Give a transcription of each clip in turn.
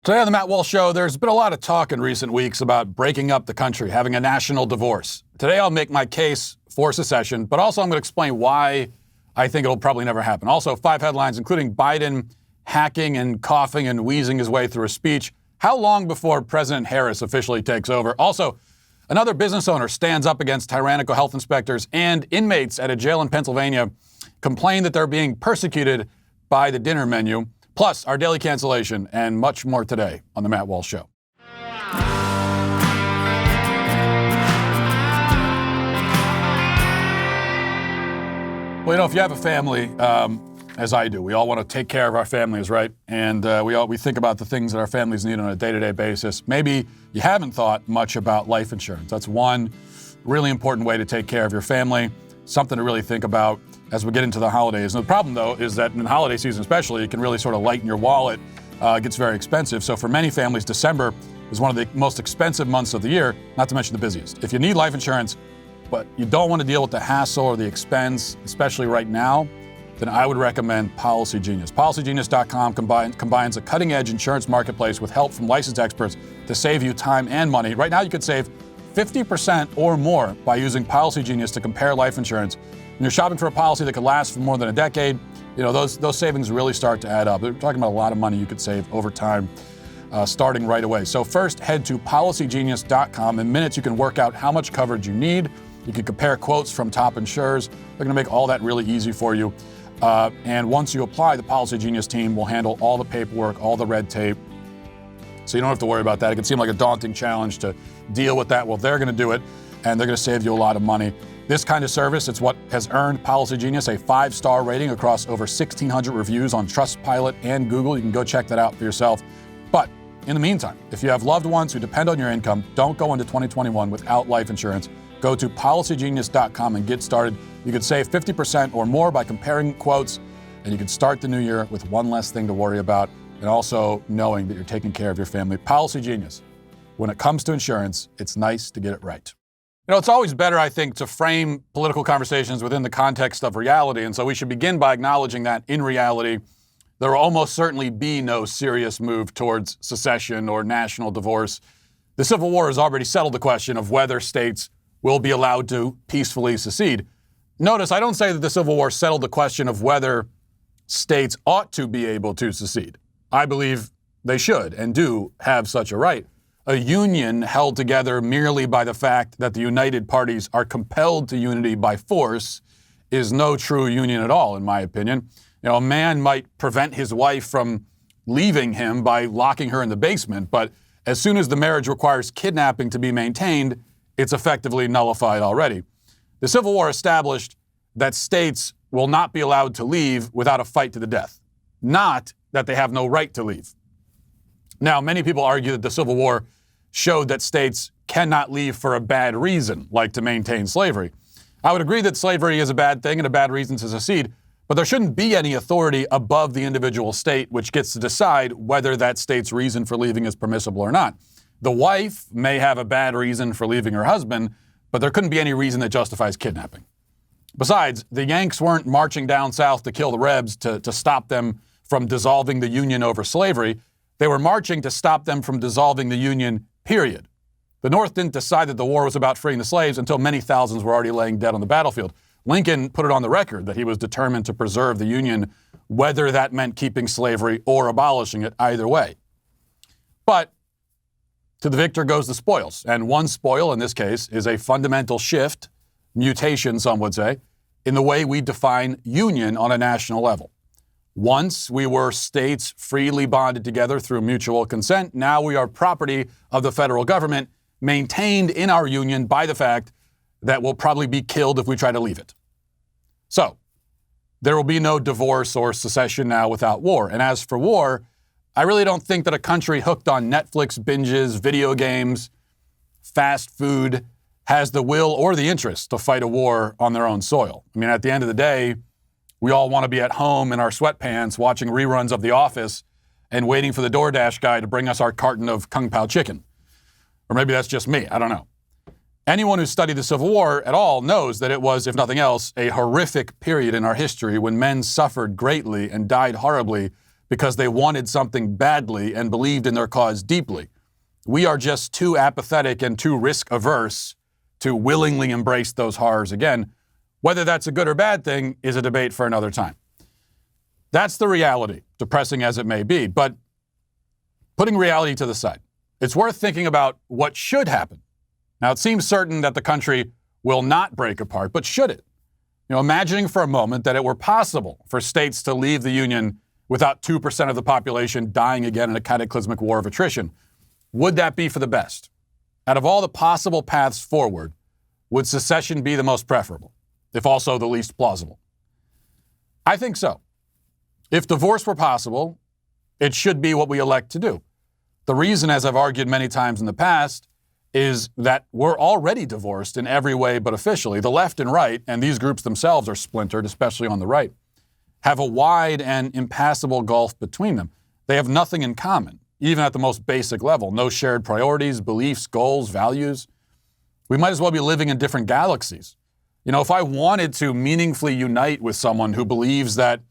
Today on the Matt Walsh Show, there's been a lot of talk in recent weeks about breaking up the country, having a national divorce. Today I'll make my case for secession, but also I'm going to explain why I think it'll probably never happen. Also, 5 headlines, including Biden hacking and coughing and wheezing his way through a speech. How long before President Harris officially takes over? Also, another business owner stands up against tyrannical health inspectors, and inmates at a jail in Pennsylvania complain that they're being persecuted by the dinner menu. Plus, our daily cancellation and much more today on the Matt Walsh Show. Well, you know, if you have a family, as I do, we all want to take care of our families, right? And we think about the things that our families need on a day-to-day basis. Maybe you haven't thought much about life insurance. That's one really important way to take care of your family, something to really think about as we get into the holidays. And the problem, though, is that in the holiday season especially, it can really sort of lighten your wallet. It gets very expensive. So for many families, December is one of the most expensive months of the year, not to mention the busiest. If you need life insurance, but you don't want to deal with the hassle or the expense, especially right now, then I would recommend Policy Genius. PolicyGenius.com combines a cutting-edge insurance marketplace with help from licensed experts to save you time and money. Right now, you could save 50% or more by using Policy Genius to compare life insurance. When you're shopping for a policy that could last for more than a decade, you know, those savings really start to add up. We're talking about a lot of money you could save over time, starting right away. So first, head to PolicyGenius.com. In minutes, you can work out how much coverage you need. You can compare quotes from top insurers. They're going to make all that really easy for you. And once you apply, the Policy Genius team will handle all the paperwork, all the red tape. So you don't have to worry about that. It can seem like a daunting challenge to deal with that. Well, they're going to do it, and they're going to save you a lot of money. This kind of service, it's what has earned Policy Genius a 5-star rating across over 1,600 reviews on Trustpilot and Google. You can go check that out for yourself. But in the meantime, if you have loved ones who depend on your income, don't go into 2021 without life insurance. Go to PolicyGenius.com and get started. You could save 50% or more by comparing quotes, and you can start the new year with one less thing to worry about, and also knowing that you're taking care of your family. Policy Genius. When it comes to insurance, it's nice to get it right. You know, it's always better, I think, to frame political conversations within the context of reality. And so we should begin by acknowledging that in reality, there will almost certainly be no serious move towards secession or national divorce. The Civil War has already settled the question of whether states will be allowed to peacefully secede. Notice, I don't say that the Civil War settled the question of whether states ought to be able to secede. I believe they should and do have such a right. A union held together merely by the fact that the united parties are compelled to unity by force is no true union at all, in my opinion. You know, a man might prevent his wife from leaving him by locking her in the basement, but as soon as the marriage requires kidnapping to be maintained, it's effectively nullified already. The Civil War established that states will not be allowed to leave without a fight to the death, not that they have no right to leave. Now, many people argue that the Civil War showed that states cannot leave for a bad reason, like to maintain slavery. I would agree that slavery is a bad thing and a bad reason to secede, but there shouldn't be any authority above the individual state which gets to decide whether that state's reason for leaving is permissible or not. The wife may have a bad reason for leaving her husband, but there couldn't be any reason that justifies kidnapping. Besides, the Yanks weren't marching down south to kill the Rebs to stop them from dissolving the Union over slavery. They were marching to stop them from dissolving the Union, period. The North didn't decide that the war was about freeing the slaves until many thousands were already laying dead on the battlefield. Lincoln put it on the record that he was determined to preserve the Union, whether that meant keeping slavery or abolishing it, either way. But to the victor goes the spoils. And one spoil, in this case, is a fundamental shift, mutation, some would say, in the way we define union on a national level. Once we were states freely bonded together through mutual consent. Now we are property of the federal government, maintained in our union by the fact that we'll probably be killed if we try to leave it. So there will be no divorce or secession now without war. And as for war, I really don't think that a country hooked on Netflix binges, video games, fast food has the will or the interest to fight a war on their own soil. I mean, at the end of the day, we all want to be at home in our sweatpants watching reruns of The Office and waiting for the DoorDash guy to bring us our carton of Kung Pao chicken. Or maybe that's just me. I don't know. Anyone who's studied the Civil War at all knows that it was, if nothing else, a horrific period in our history when men suffered greatly and died horribly because they wanted something badly and believed in their cause deeply. We are just too apathetic and too risk-averse to willingly embrace those horrors again. Whether that's a good or bad thing is a debate for another time. That's the reality, depressing as it may be. But putting reality to the side, it's worth thinking about what should happen. Now, it seems certain that the country will not break apart, but should it? Imagining for a moment that it were possible for states to leave the Union without 2% of the population dying again in a cataclysmic war of attrition, would that be for the best? Out of all the possible paths forward, would secession be the most preferable, if also the least plausible? I think so. If divorce were possible, it should be what we elect to do. The reason, as I've argued many times in the past, is that we're already divorced in every way but officially. The left and right, and these groups themselves are splintered, especially on the right, have a wide and impassable gulf between them. They have nothing in common, even at the most basic level. No shared priorities, beliefs, goals, values. We might as well be living in different galaxies. If I wanted to meaningfully unite with someone who believes that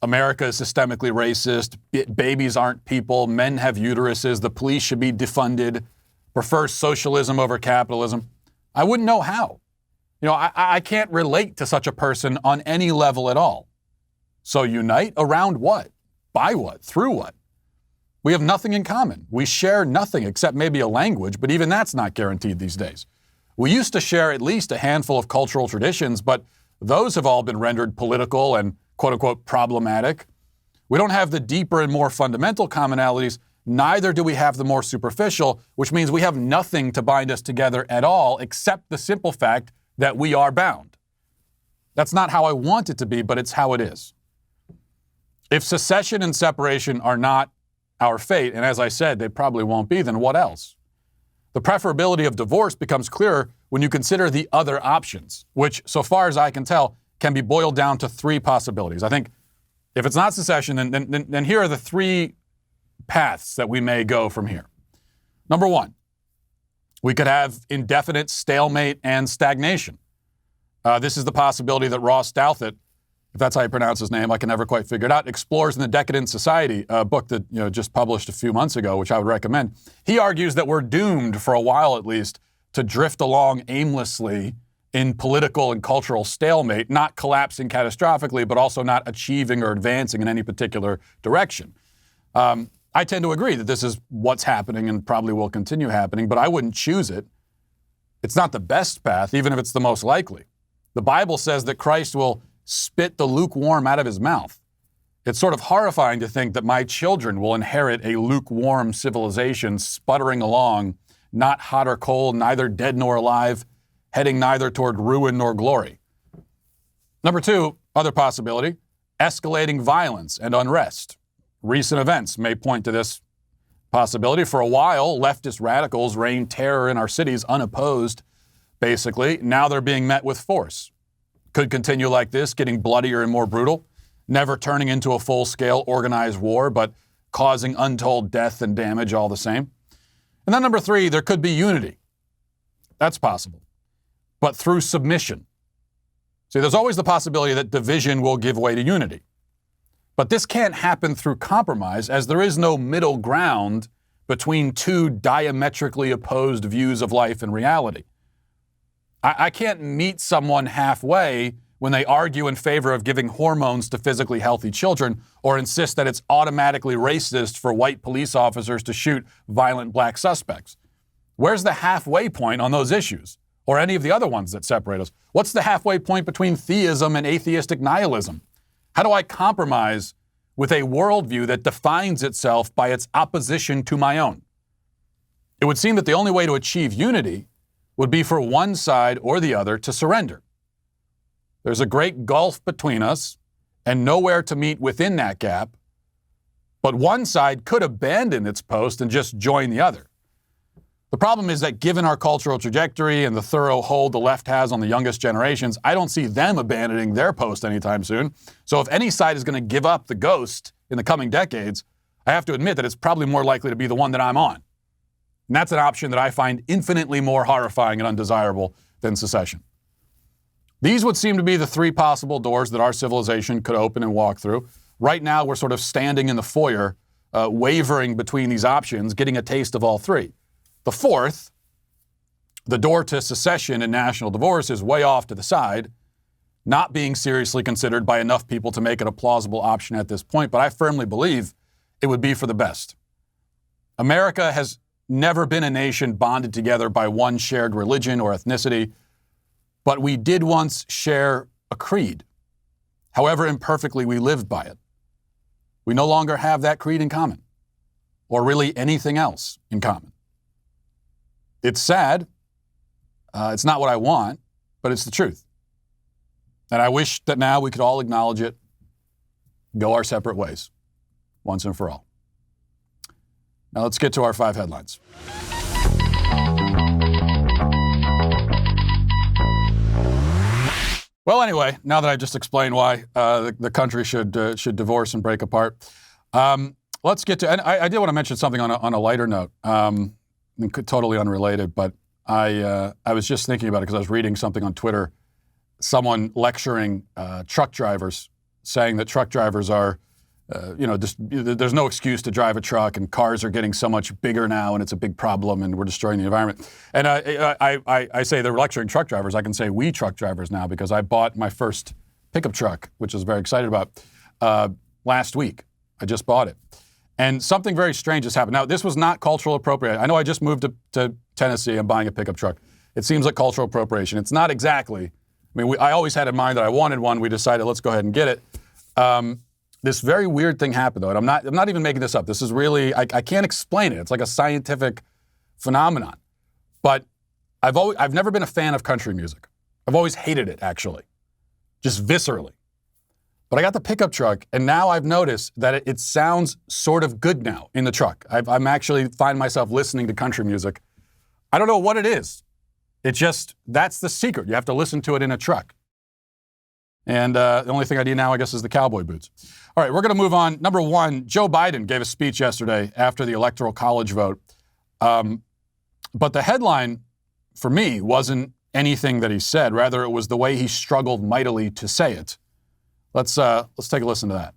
America is systemically racist, babies aren't people, men have uteruses, the police should be defunded, prefers socialism over capitalism, I wouldn't know how. I can't relate to such a person on any level at all. So unite around what? By what? Through what? We have nothing in common. We share nothing except maybe a language, but even that's not guaranteed these days. We used to share at least a handful of cultural traditions, but those have all been rendered political and quote-unquote problematic. We don't have the deeper and more fundamental commonalities. Neither do we have the more superficial, which means we have nothing to bind us together at all except the simple fact that we are bound. That's not how I want it to be, but it's how it is. If secession and separation are not our fate, and as I said, they probably won't be, then what else? The preferability of divorce becomes clearer when you consider the other options, which, so far as I can tell, can be boiled down to three possibilities. I think if it's not secession, then here are the three paths that we may go from here. Number one, we could have indefinite stalemate and stagnation. This is the possibility that Ross Douthat, if that's how you pronounce his name, I can never quite figure it out, explores in the Decadent Society, a book that just published a few months ago, which I would recommend. He argues that we're doomed, for a while at least, to drift along aimlessly in political and cultural stalemate, not collapsing catastrophically, but also not achieving or advancing in any particular direction. I tend to agree that this is what's happening and probably will continue happening, but I wouldn't choose it. It's not the best path, even if it's the most likely. The Bible says that Christ will spit the lukewarm out of his mouth. It's sort of horrifying to think that my children will inherit a lukewarm civilization sputtering along, not hot or cold, neither dead nor alive, heading neither toward ruin nor glory. Number two, other possibility, escalating violence and unrest. Recent events may point to this possibility. For a while, leftist radicals reigned terror in our cities unopposed, basically. Now they're being met with force. Could continue like this, getting bloodier and more brutal, never turning into a full-scale organized war, but causing untold death and damage all the same. And then number three, there could be unity. That's possible, but through submission. See, there's always the possibility that division will give way to unity. But this can't happen through compromise, as there is no middle ground between two diametrically opposed views of life and reality. I can't meet someone halfway when they argue in favor of giving hormones to physically healthy children or insist that it's automatically racist for white police officers to shoot violent black suspects. Where's the halfway point on those issues, or any of the other ones that separate us? What's the halfway point between theism and atheistic nihilism? How do I compromise with a worldview that defines itself by its opposition to my own? It would seem that the only way to achieve unity would be for one side or the other to surrender. There's a great gulf between us and nowhere to meet within that gap, but one side could abandon its post and just join the other. The problem is that given our cultural trajectory and the thorough hold the left has on the youngest generations, I don't see them abandoning their post anytime soon. So if any side is going to give up the ghost in the coming decades, I have to admit that it's probably more likely to be the one that I'm on. And that's an option that I find infinitely more horrifying and undesirable than secession. These would seem to be the three possible doors that our civilization could open and walk through. Right now, we're sort of standing in the foyer, wavering between these options, getting a taste of all three. The fourth, the door to secession and national divorce, is way off to the side, not being seriously considered by enough people to make it a plausible option at this point. But I firmly believe it would be for the best. America has never been a nation bonded together by one shared religion or ethnicity, but we did once share a creed. However imperfectly we lived by it. We no longer have that creed in common, or really anything else in common. It's sad. It's not what I want, but it's the truth. And I wish that now we could all acknowledge it, go our separate ways, once and for all. Now let's get to our 5 headlines. Well, anyway, now that I just explained why the country should divorce and break apart, let's get to. And I did want to mention something on a lighter note, totally unrelated. But I was just thinking about it because I was reading something on Twitter. Someone lecturing truck drivers, saying that truck drivers are, there's no excuse to drive a truck, and cars are getting so much bigger now, and it's a big problem, and we're destroying the environment. And I say they're lecturing truck drivers. I can say we truck drivers now because I bought my first pickup truck, which I was very excited about, last week. I just bought it. And something very strange has happened. Now, this was not cultural appropriation. I know I just moved to Tennessee. I'm buying a pickup truck. It seems like cultural appropriation. It's not exactly. I mean, I always had in mind that I wanted one. We decided, let's go ahead and get it. This very weird thing happened, though, and I'm not even making this up. This is really, I can't explain it. It's like a scientific phenomenon. But I've never been a fan of country music. I've always hated it, actually, just viscerally. But I got the pickup truck, and now I've noticed that it sounds sort of good now in the truck. I'm actually find myself listening to country music. I don't know what it is. It just, that's the secret. You have to listen to it in a truck. And the only thing I need now, I guess, is the cowboy boots. All right, we're going to move on. Number one, Joe Biden gave a speech yesterday after the Electoral College vote. But the headline, for me, wasn't anything that he said. Rather, it was the way he struggled mightily to say it. Let's take a listen to that.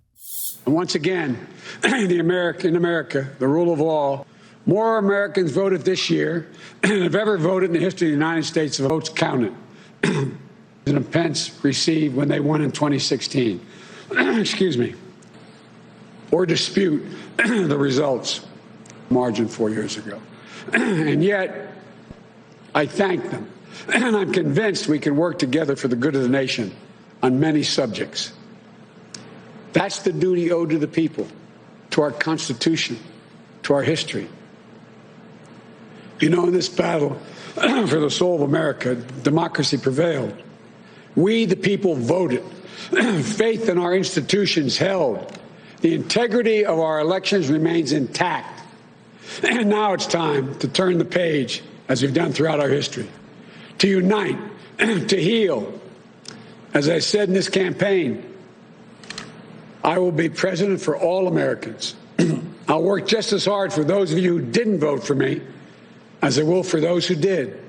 And once again, in America, the rule of law, more Americans voted this year than have ever voted in the history of the United States. Of votes counted. President Pence received when they won in 2016. Excuse me. Or dispute the results margin 4 years ago. And yet, I thank them. And I'm convinced we can work together for the good of the nation on many subjects. That's the duty owed to the people, to our Constitution, to our history. You know, in this battle for the soul of America, democracy prevailed. We, the people, voted. Faith in our institutions held. The integrity of our elections remains intact. And now it's time to turn the page, as we've done throughout our history, to unite, to heal. As I said in this campaign, I will be president for all Americans. I'll work just as hard for those of you who didn't vote for me as I will for those who did.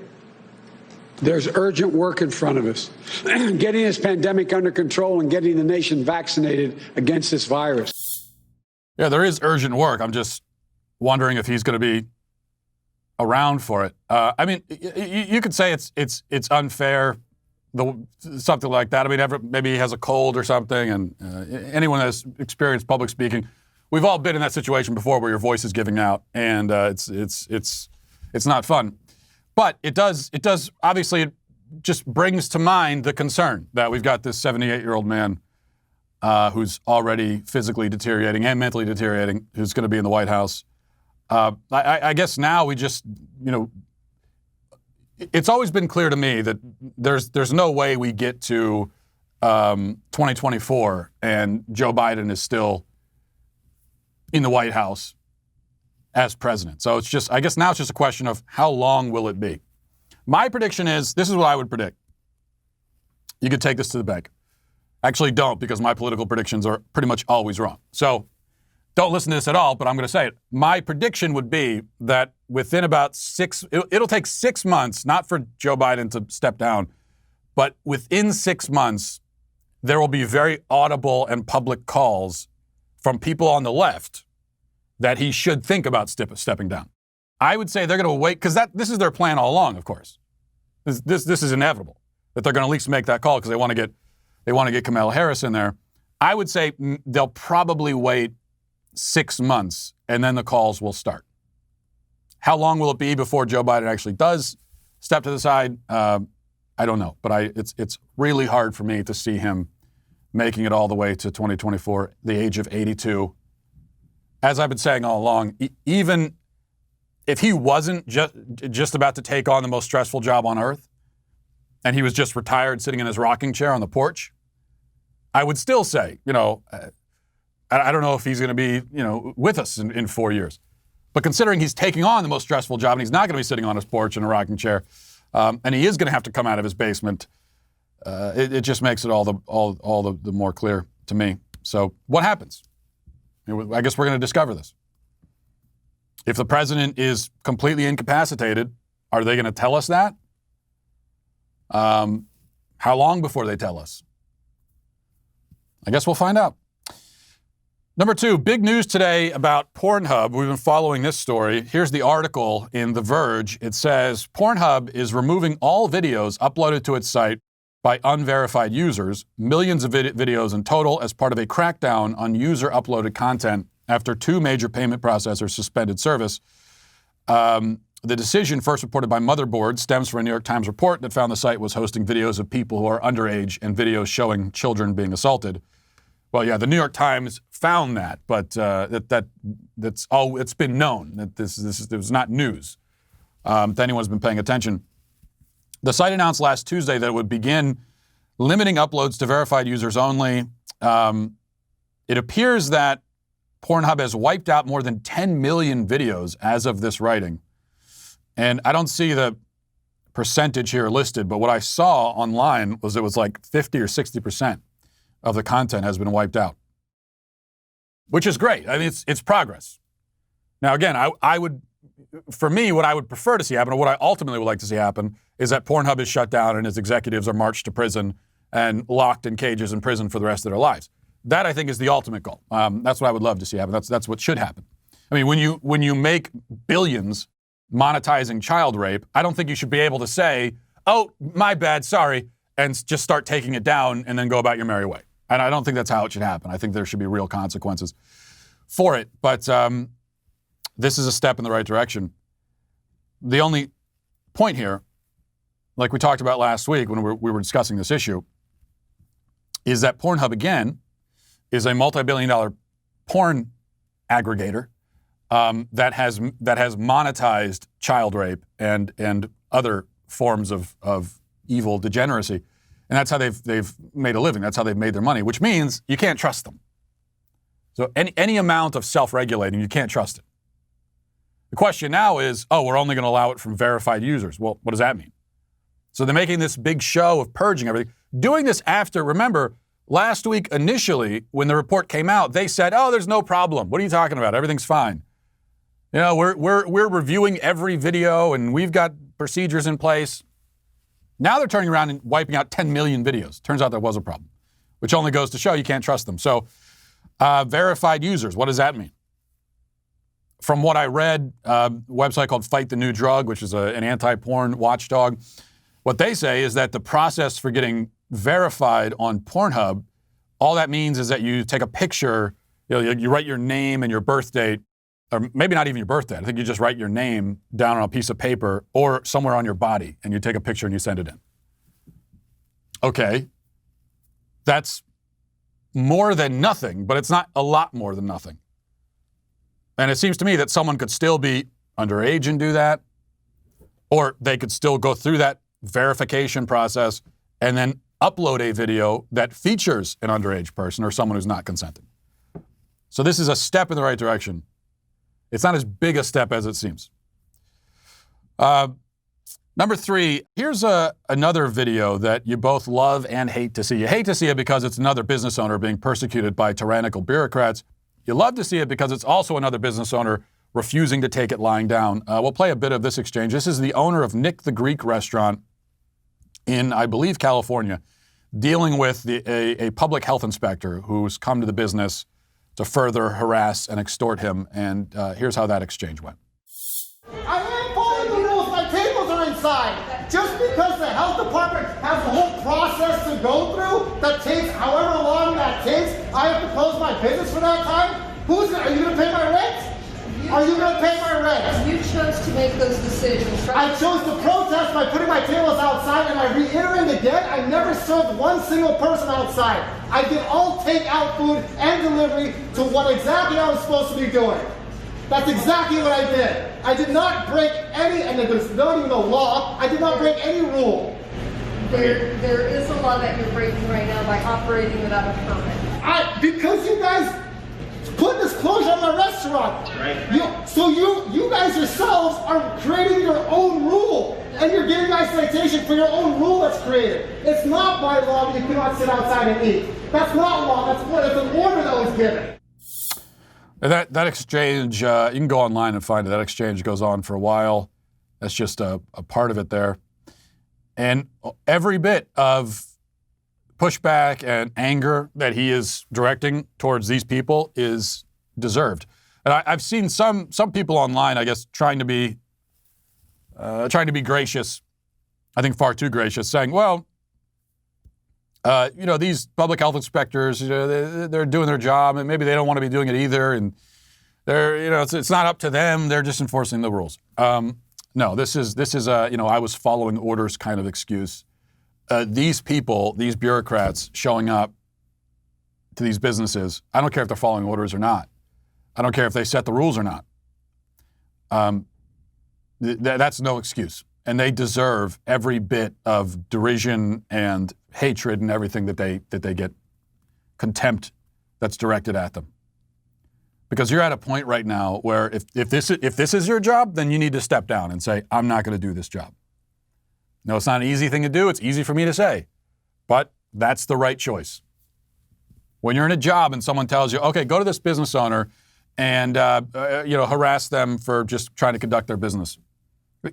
There's urgent work in front of us. Getting this pandemic under control and getting the nation vaccinated against this virus. Yeah, there is urgent work. I'm just wondering if he's going to be around for it. I mean, you could say it's unfair, something like that. I mean, maybe he has a cold or something, and anyone that's experienced public speaking, we've all been in that situation before where your voice is giving out, and it's not fun. But it does obviously, it just brings to mind the concern that we've got this 78-year-old man who's already physically deteriorating and mentally deteriorating, who's going to be in the White House. I guess now we just, it's always been clear to me that there's no way we get to 2024 and Joe Biden is still in the White House as president. So it's just, I guess now it's just a question of how long will it be? My prediction is, this is what I would predict. You could take this to the bank. Actually don't, because my political predictions are pretty much always wrong. So don't listen to this at all, but I'm going to say it. My prediction would be that within about it'll take 6 months, not for Joe Biden to step down, but within 6 months, there will be very audible and public calls from people on the left that he should think about stepping down. I would say they're going to wait, because this is their plan all along, of course. This is inevitable, that they're going to at least make that call because they want to get Kamala Harris in there. I would say they'll probably wait 6 months, and then the calls will start. How long will it be before Joe Biden actually does step to the side? I don't know, but it's really hard for me to see him making it all the way to 2024, the age of 82. As I've been saying all along, even if he wasn't just about to take on the most stressful job on earth, and he was just retired sitting in his rocking chair on the porch, I would still say, I don't know if he's going to be, with us in 4 years. But considering he's taking on the most stressful job and he's not going to be sitting on his porch in a rocking chair, and he is going to have to come out of his basement, it just makes it all the more clear to me. So what happens? I guess we're going to discover this. If the president is completely incapacitated, are they going to tell us that? How long before they tell us? I guess we'll find out. Number 2, big news today about Pornhub. We've been following this story. Here's the article in The Verge. It says, Pornhub is removing all videos uploaded to its site by unverified users, millions of videos in total, as part of a crackdown on user-uploaded content after 2 major payment processors suspended service. The decision, first reported by Motherboard, stems from a New York Times report that found the site was hosting videos of people who are underage and videos showing children being assaulted. Well, yeah, the New York Times found that, but that's all. It's been known that this was not news to anyone who's been paying attention. The site announced last Tuesday that it would begin limiting uploads to verified users only. It appears that Pornhub has wiped out more than 10 million videos as of this writing, and I don't see the percentage here listed, but what I saw online was it was like 50 or 60% of the content has been wiped out, which is great. I mean, it's progress. Now, again, I would, for me, what I would prefer to see happen, or what I ultimately would like to see happen, is that Pornhub is shut down and its executives are marched to prison and locked in cages in prison for the rest of their lives. That, I think, is the ultimate goal. That's what I would love to see happen. That's what should happen. I mean, when you make billions monetizing child rape, I don't think you should be able to say, "Oh, my bad, sorry," and just start taking it down and then go about your merry way. And I don't think that's how it should happen. I think there should be real consequences for it. But this is a step in the right direction. The only point here, like we talked about last week when we were discussing this issue, is that Pornhub, again, is a multi-billion-dollar porn aggregator that has monetized child rape and other forms of evil degeneracy. And that's how they've made a living. That's how they've made their money, which means you can't trust them. So any amount of self-regulating, you can't trust it. The question now is, we're only going to allow it from verified users. Well, what does that mean? So they're making this big show of purging everything. Doing this after, remember, last week initially, when the report came out, they said, there's no problem. What are you talking about? Everything's fine. We're reviewing every video and we've got procedures in place. Now they're turning around and wiping out 10 million videos. Turns out there was a problem, which only goes to show you can't trust them. So verified users, what does that mean? From what I read, a website called Fight the New Drug, which is an anti-porn watchdog, what they say is that the process for getting verified on Pornhub, all that means is that you take a picture, you write your name and your birth date, or maybe not even your birth date. I think you just write your name down on a piece of paper or somewhere on your body, and you take a picture and you send it in. Okay, that's more than nothing, but it's not a lot more than nothing. And it seems to me that someone could still be underage and do that, or they could still go through that verification process and then upload a video that features an underage person or someone who's not consenting. So this is a step in the right direction. It's not as big a step as it seems. Number 3, here's another video that you both love and hate to see. You hate to see it because it's another business owner being persecuted by tyrannical bureaucrats. You love to see it because it's also another business owner refusing to take it lying down. We'll play a bit of this exchange. This is the owner of Nick the Greek restaurant in, I believe, California, dealing with a public health inspector who's come to the business to further harass and extort him. And here's how that exchange went. I am following the rules. My tables are inside. Just because the health department has the whole process to go through that takes however long that takes, I have to close my business for that time? Are you going to pay my rent? Are you going to pay my rent? You chose to make those decisions, right? I chose to protest by putting my tables outside, and I reiterate again, I never served one single person outside. I did all takeout food and delivery to what exactly I was supposed to be doing. That's exactly what I did. I did not break any, and there's not even a law, I did not break any rule. There is a law that you're breaking right now by operating without a permit. Because you guys put this closure on my restaurant. Right. So you guys yourselves are creating your own rule, and you're giving guys citation for your own rule that's created. It's not by law that you cannot sit outside and eat. That's not law. That's an order that was given. That exchange, you can go online and find it. That exchange goes on for a while. That's just a part of it there. And every bit of pushback and anger that he is directing towards these people is deserved. And I've seen some people online, I guess, trying to be gracious. I think far too gracious, saying, well, these public health inspectors, they're doing their job, and maybe they don't want to be doing it either, and it's not up to them. They're just enforcing the rules. No, this is I was following orders kind of excuse. These people, these bureaucrats showing up to these businesses, I don't care if they're following orders or not. I don't care if they set the rules or not. That's no excuse. And they deserve every bit of derision and hatred and everything that they get, contempt that's directed at them. Because you're at a point right now where if this is your job, then you need to step down and say, I'm not going to do this job. No, it's not an easy thing to do. It's easy for me to say, but that's the right choice. When you're in a job and someone tells you, okay, go to this business owner and harass them for just trying to conduct their business.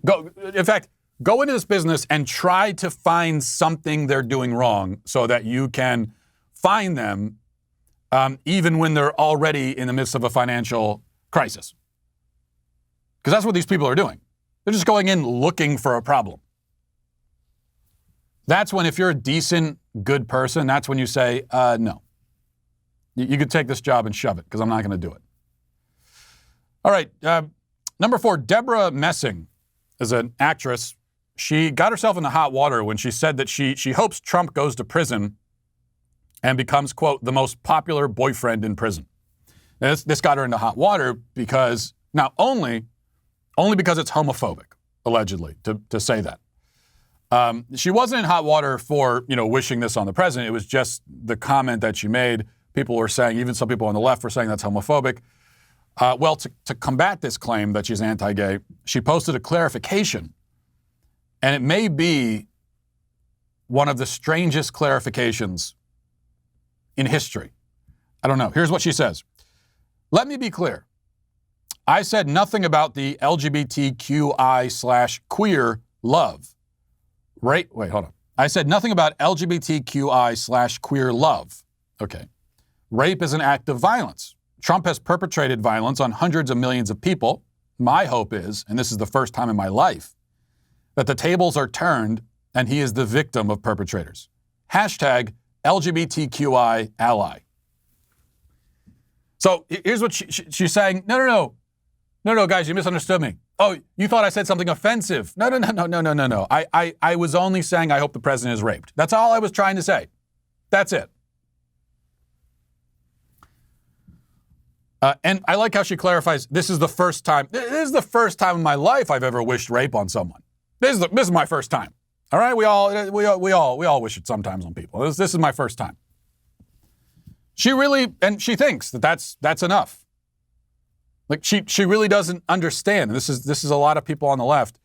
In fact, go into this business and try to find something they're doing wrong so that you can fine them even when they're already in the midst of a financial crisis. Because that's what these people are doing. They're just going in looking for a problem. That's when, if you're a decent, good person, that's when you say, no. You could take this job and shove it, because I'm not going to do it. All right. Number 4, Debra Messing is an actress. She got herself into hot water when she said that she hopes Trump goes to prison and becomes, quote, the most popular boyfriend in prison. And this got her into hot water because, now only because it's homophobic, allegedly, to say that. She wasn't in hot water for, wishing this on the president. It was just the comment that she made. People were saying, even some people on the left were saying that's homophobic. To combat this claim that she's anti-gay, she posted a clarification. And it may be one of the strangest clarifications in history. I don't know. Here's what she says. Let me be clear. I said nothing about the LGBTQI/queer love. Wait, hold on. I said nothing about LGBTQI/queer love. Okay. Rape is an act of violence. Trump has perpetrated violence on hundreds of millions of people. My hope is, and this is the first time in my life, that the tables are turned and he is the victim of perpetrators. Hashtag LGBTQI ally. So here's what she's saying. No, guys, you misunderstood me. Oh, you thought I said something offensive. No. I was only saying I hope the president is raped. That's all I was trying to say. That's it. And I like how she clarifies, this is the first time in my life I've ever wished rape on someone. This is my first time. All right? We all wish it sometimes on people. This is my first time. She thinks that's enough. Like she really doesn't understand. This is a lot of people on the left.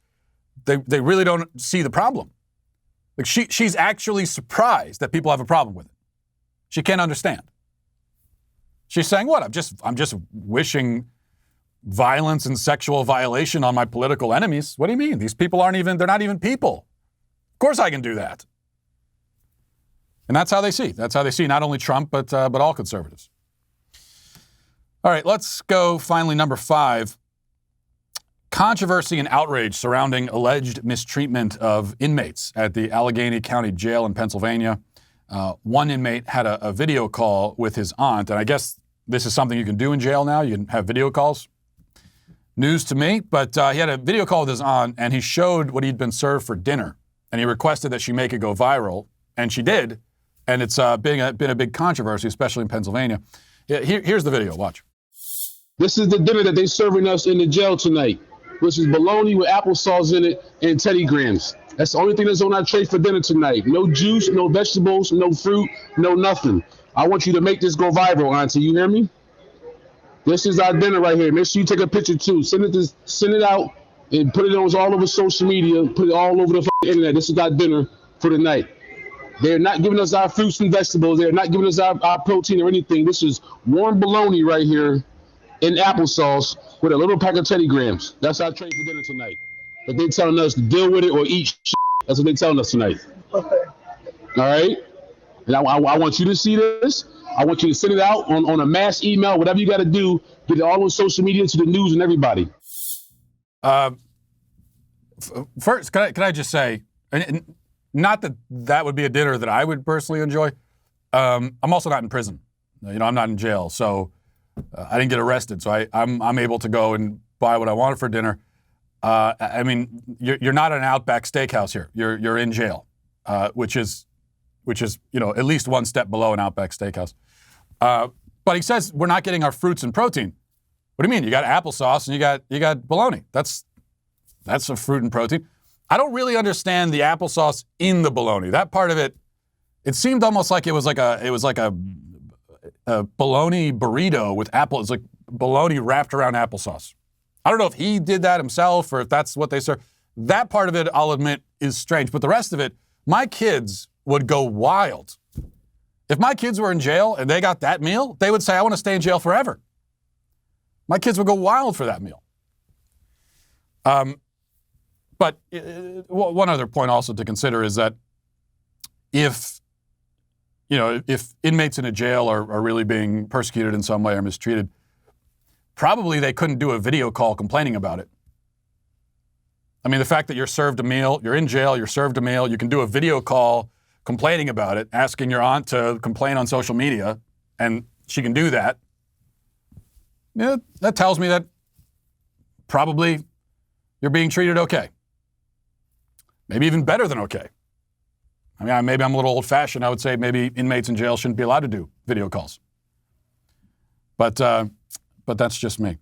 They really don't see the problem. Like she's actually surprised that people have a problem with it. She can't understand. She's saying, what? I'm just wishing violence and sexual violation on my political enemies. What do you mean? These people they're not even people. Of course I can do that. And that's how they see. That's how they see not only Trump, but all conservatives. All right, let's go finally number 5. Controversy and outrage surrounding alleged mistreatment of inmates at the Allegheny County Jail in Pennsylvania. One inmate had a video call with his aunt, and I guess this is something you can do in jail now. You can have video calls. News to me, but he had a video call with his aunt, and he showed what he'd been served for dinner, and he requested that she make it go viral, and she did, and it's been a big controversy, especially in Pennsylvania. Here's the video. Watch. This is the dinner that they're serving us in the jail tonight, which is bologna with applesauce in it and Teddy Grahams. That's the only thing that's on our tray for dinner tonight. No juice, no vegetables, no fruit, no nothing. I want you to make this go viral, Auntie. You hear me? This is our dinner right here. Make sure you take a picture too. Send it out and put it on all over social media. Put it all over the internet. This is our dinner for the night. They're not giving us our fruits and vegetables. They're not giving us our protein or anything. This is warm bologna right here in applesauce with a little pack of Teddy Grahams. That's our tray for dinner tonight. But they're telling us to deal with it or eat shit. That's what they're telling us tonight. Okay. All right? And I want you to see this. I want you to send it out on a mass email, whatever you got to do. Get it all on social media to the news and everybody. First, can I just say, and not that would be a dinner that I would personally enjoy. I'm also not in prison. I'm not in jail, so I didn't get arrested, so I'm able to go and buy what I wanted for dinner. I mean, you're not at an Outback Steakhouse here. You're in jail, which is at least one step below an Outback Steakhouse. But he says we're not getting our fruits and protein. What do you mean? You got applesauce and you got bologna. That's a fruit and protein. I don't really understand the applesauce in the bologna. That part of it, it seemed almost like it was like a bologna burrito with apple. It's like bologna wrapped around applesauce. I don't know if he did that himself or if that's what they serve. That part of it, I'll admit, is strange. But the rest of it, my kids would go wild. If my kids were in jail and they got that meal, they would say, I want to stay in jail forever. My kids would go wild for that meal. But one other point also to consider is that if inmates in a jail are really being persecuted in some way or mistreated, probably they couldn't do a video call complaining about it. I mean, the fact that you're served a meal, you're in jail, you're served a meal, you can do a video call complaining about it, asking your aunt to complain on social media, and she can do that. Yeah, that tells me that probably you're being treated okay. Maybe even better than okay. I mean, maybe I'm a little old-fashioned. I would say maybe inmates in jail shouldn't be allowed to do video calls. But that's just me.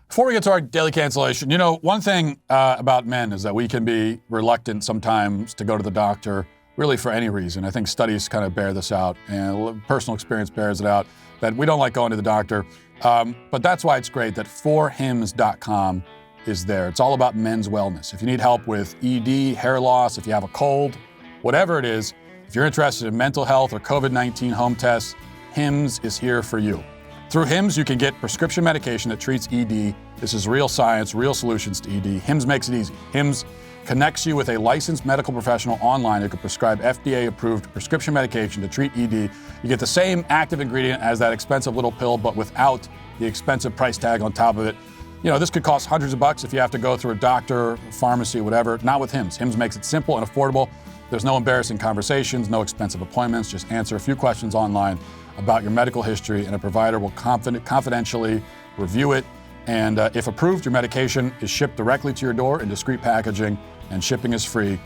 Before we get to our daily cancellation, one thing about men is that we can be reluctant sometimes to go to the doctor, really for any reason. I think studies kind of bear this out, and personal experience bears it out, that we don't like going to the doctor. But that's why it's great that forhims.com is there. It's all about men's wellness. If you need help with ED, hair loss, if you have a cold, whatever it is, if you're interested in mental health or COVID-19 home tests, Hims is here for you. Through Hims, you can get prescription medication that treats ED. This is real science, real solutions to ED. Hims makes it easy. Hims connects you with a licensed medical professional online who can prescribe FDA-approved prescription medication to treat ED. You get the same active ingredient as that expensive little pill, but without the expensive price tag on top of it. This could cost hundreds of bucks if you have to go through a doctor, pharmacy, whatever. Not with Hims. Hims makes it simple and affordable. There's no embarrassing conversations, no expensive appointments. Just answer a few questions online about your medical history, and a provider will confidentially review it. And if approved, your medication is shipped directly to your door in discreet packaging, and shipping is free.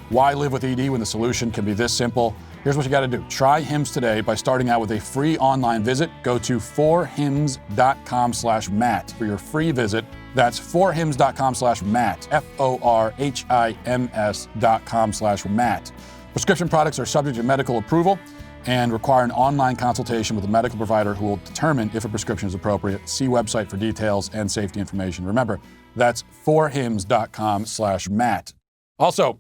Why live with ED when the solution can be this simple? Here's what you got to do. Try Hims today by starting out with a free online visit. Go to forhims.com/Matt for your free visit. That's forhims.com/Matt, forhims.com/Matt. Prescription products are subject to medical approval and require an online consultation with a medical provider who will determine if a prescription is appropriate. See website for details and safety information. Remember, that's forhims.com/Matt. Also, I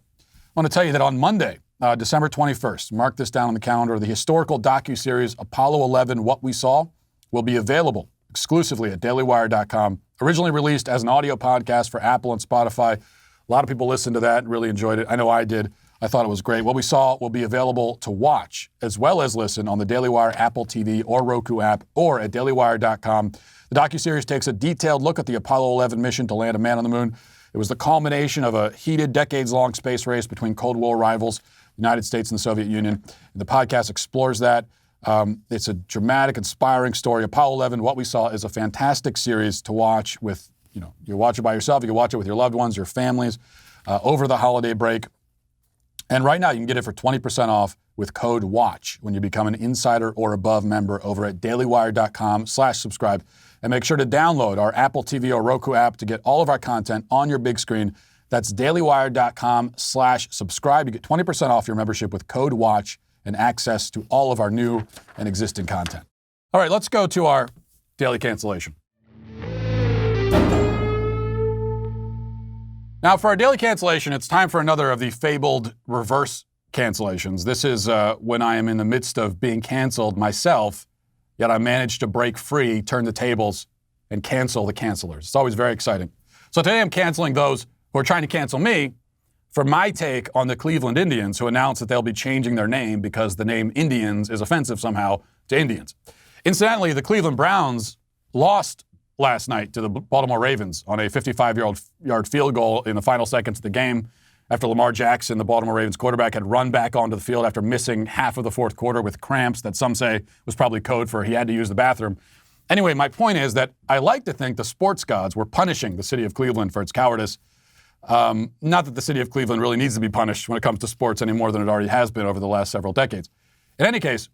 want to tell you that on Monday, December 21st, mark this down on the calendar, the historical docuseries Apollo 11, What We Saw, will be available exclusively at dailywire.com. Originally released as an audio podcast for Apple and Spotify. A lot of people listened to that and really enjoyed it. I know I did. I thought it was great. What we saw will be available to watch as well as listen on the Daily Wire Apple TV or Roku app or at dailywire.com. The docuseries takes a detailed look at the Apollo 11 mission to land a man on the moon. It was the culmination of a heated, decades-long space race between Cold War rivals, the United States and the Soviet Union. The podcast explores that. It's a dramatic, inspiring story. Apollo 11, what we saw, is a fantastic series to watch with, you watch it by yourself, you can watch it with your loved ones, your families, over the holiday break. And right now, you can get it for 20% off with code WATCH when you become an Insider or Above member over at dailywire.com/subscribe. And make sure to download our Apple TV or Roku app to get all of our content on your big screen. That's dailywire.com/subscribe. You get 20% off your membership with code WATCH and access to all of our new and existing content. All right, let's go to our daily cancellation. Now, for our daily cancellation, it's time for another of the fabled reverse cancellations. This is when I am in the midst of being canceled myself, yet I managed to break free, turn the tables, and cancel the cancelers. It's always very exciting. So today I'm canceling those who are trying to cancel me for my take on the Cleveland Indians, who announced that they'll be changing their name because the name Indians is offensive somehow to Indians. Incidentally, the Cleveland Browns lost last night to the Baltimore Ravens on a 55-yard field goal in the final seconds of the game after Lamar Jackson, the Baltimore Ravens quarterback, had run back onto the field after missing half of the fourth quarter with cramps that some say was probably code for he had to use the bathroom. Anyway, my point is that I like to think the sports gods were punishing the city of Cleveland for its cowardice. Not that the city of Cleveland really needs to be punished when it comes to sports any more than it already has been over the last several decades. In any case,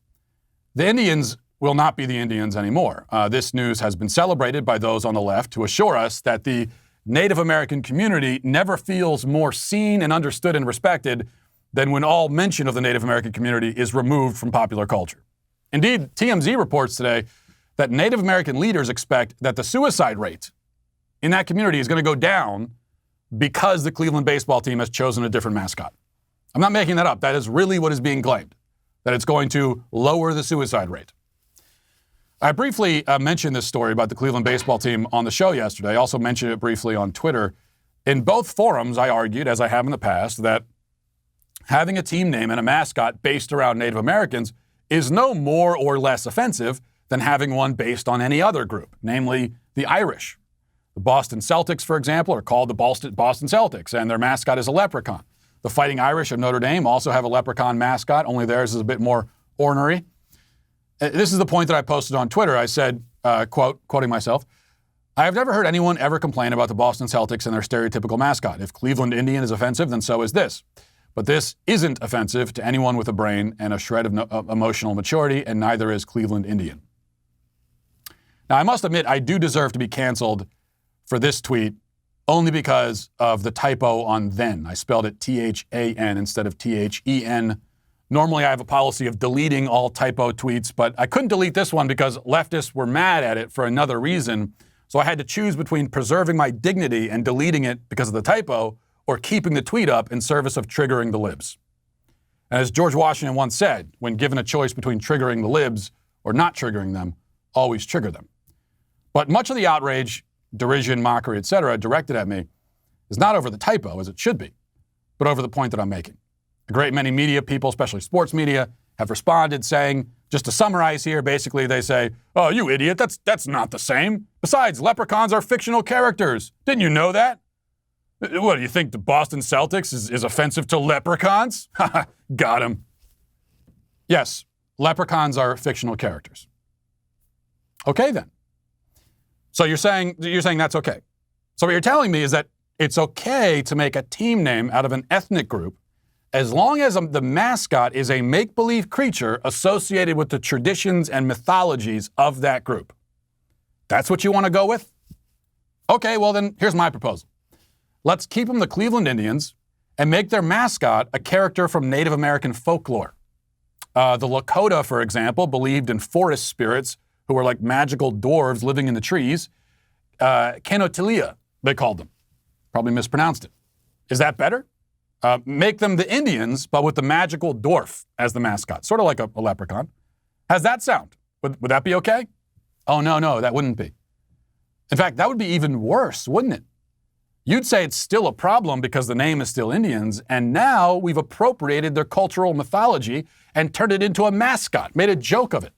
the Indians will not be the Indians anymore. This news has been celebrated by those on the left to assure us that the Native American community never feels more seen and understood and respected than when all mention of the Native American community is removed from popular culture. Indeed, TMZ reports today that Native American leaders expect that the suicide rate in that community is going to go down because the Cleveland baseball team has chosen a different mascot. I'm not making that up. That is really what is being claimed, that it's going to lower the suicide rate. I briefly mentioned this story about the Cleveland baseball team on the show yesterday. I also mentioned it briefly on Twitter. In both forums, I argued, as I have in the past, that having a team name and a mascot based around Native Americans is no more or less offensive than having one based on any other group, namely the Irish. The Boston Celtics, for example, are called the Boston Celtics, and their mascot is a leprechaun. The Fighting Irish of Notre Dame also have a leprechaun mascot, only theirs is a bit more ornery. This is the point that I posted on Twitter. I said, quoting myself, "I have never heard anyone ever complain about the Boston Celtics and their stereotypical mascot. If Cleveland Indian is offensive, then so is this. But this isn't offensive to anyone with a brain and a shred of emotional maturity, and neither is Cleveland Indian." Now, I must admit, I do deserve to be canceled for this tweet only because of the typo on then. I spelled it THAN instead of THEN. Normally, I have a policy of deleting all typo tweets, but I couldn't delete this one because leftists were mad at it for another reason. So I had to choose between preserving my dignity and deleting it because of the typo, or keeping the tweet up in service of triggering the libs. And as George Washington once said, when given a choice between triggering the libs or not triggering them, always trigger them. But much of the outrage, derision, mockery, etc., directed at me is not over the typo, as it should be, but over the point that I'm making. A great many media people, especially sports media, have responded saying, just to summarize here, basically they say, "Oh, you idiot, that's not the same. Besides, leprechauns are fictional characters. Didn't you know that? What, do you think the Boston Celtics is offensive to leprechauns?" Got him. Yes, leprechauns are fictional characters. Okay, then. So you're saying that's okay. So what you're telling me is that it's okay to make a team name out of an ethnic group as long as the mascot is a make-believe creature associated with the traditions and mythologies of that group. That's what you want to go with? Okay, well then, here's my proposal. Let's keep them the Cleveland Indians and make their mascot a character from Native American folklore. The Lakota, for example, believed in forest spirits who were like magical dwarves living in the trees. Kenotilia, they called them. Probably mispronounced it. Is that better? Make them the Indians, but with the magical dwarf as the mascot, sort of like a leprechaun. How's that sound? Would that be okay? Oh, no, that wouldn't be. In fact, that would be even worse, wouldn't it? You'd say it's still a problem because the name is still Indians, and now we've appropriated their cultural mythology and turned it into a mascot, made a joke of it.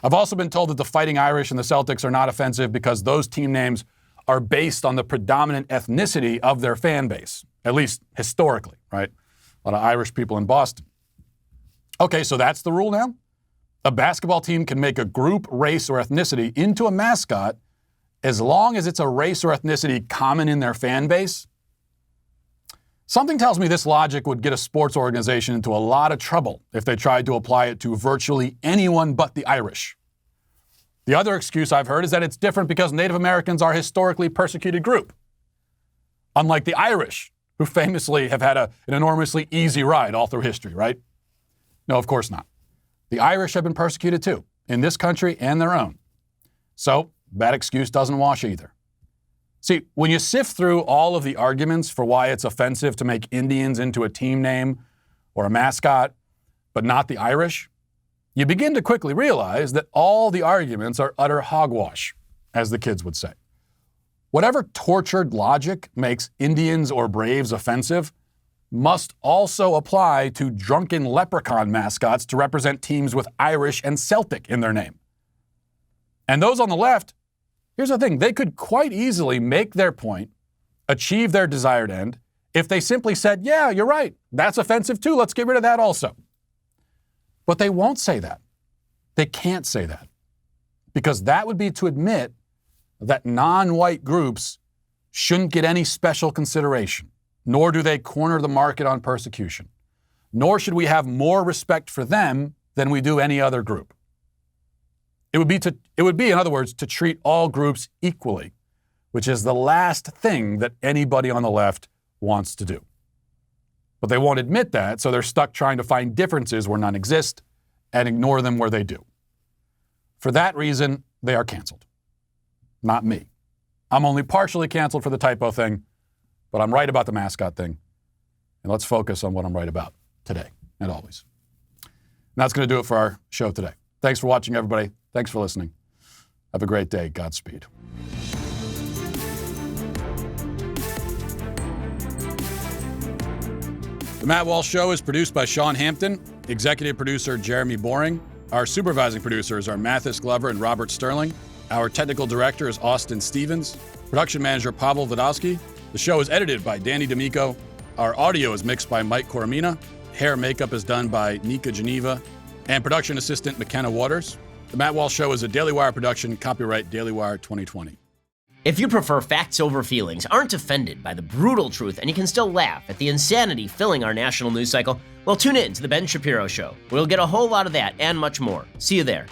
I've also been told that the Fighting Irish and the Celtics are not offensive because those team names are based on the predominant ethnicity of their fan base, at least historically, right? A lot of Irish people in Boston. Okay, so that's the rule now? A basketball team can make a group, race, or ethnicity into a mascot as long as it's a race or ethnicity common in their fan base? Something tells me this logic would get a sports organization into a lot of trouble if they tried to apply it to virtually anyone but the Irish. The other excuse I've heard is that it's different because Native Americans are a historically persecuted group, unlike the Irish, who famously have had an enormously easy ride all through history, right? No, of course not. The Irish have been persecuted too, in this country and their own. So that excuse doesn't wash either. See, when you sift through all of the arguments for why it's offensive to make Indians into a team name or a mascot, but not the Irish, you begin to quickly realize that all the arguments are utter hogwash, as the kids would say. Whatever tortured logic makes Indians or Braves offensive must also apply to drunken leprechaun mascots to represent teams with Irish and Celtic in their name. And those on the left, here's the thing, they could quite easily make their point, achieve their desired end, if they simply said, yeah, you're right, that's offensive too, let's get rid of that also. But they won't say that. They can't say that. Because that would be to admit that non-white groups shouldn't get any special consideration, nor do they corner the market on persecution. Nor should we have more respect for them than we do any other group. It would be, in other words, to treat all groups equally, which is the last thing that anybody on the left wants to do. But they won't admit that, so they're stuck trying to find differences where none exist and ignore them where they do. For that reason, they are canceled. Not me. I'm only partially canceled for the typo thing, but I'm right about the mascot thing. And let's focus on what I'm right about today and always. And that's going to do it for our show today. Thanks for watching, everybody. Thanks for listening. Have a great day. Godspeed. The Matt Walsh Show is produced by Sean Hampton, executive producer Jeremy Boring. Our supervising producers are Mathis Glover and Robert Sterling. Our technical director is Austin Stevens. Production manager Pavel Vodowski. The show is edited by Danny D'Amico. Our audio is mixed by Mike Coromina. Hair and makeup is done by Nika Geneva. And production assistant McKenna Waters. The Matt Walsh Show is a Daily Wire production, copyright Daily Wire 2020. If you prefer facts over feelings, aren't offended by the brutal truth, and you can still laugh at the insanity filling our national news cycle, well, tune in to The Ben Shapiro Show. We'll get a whole lot of that and much more. See you there.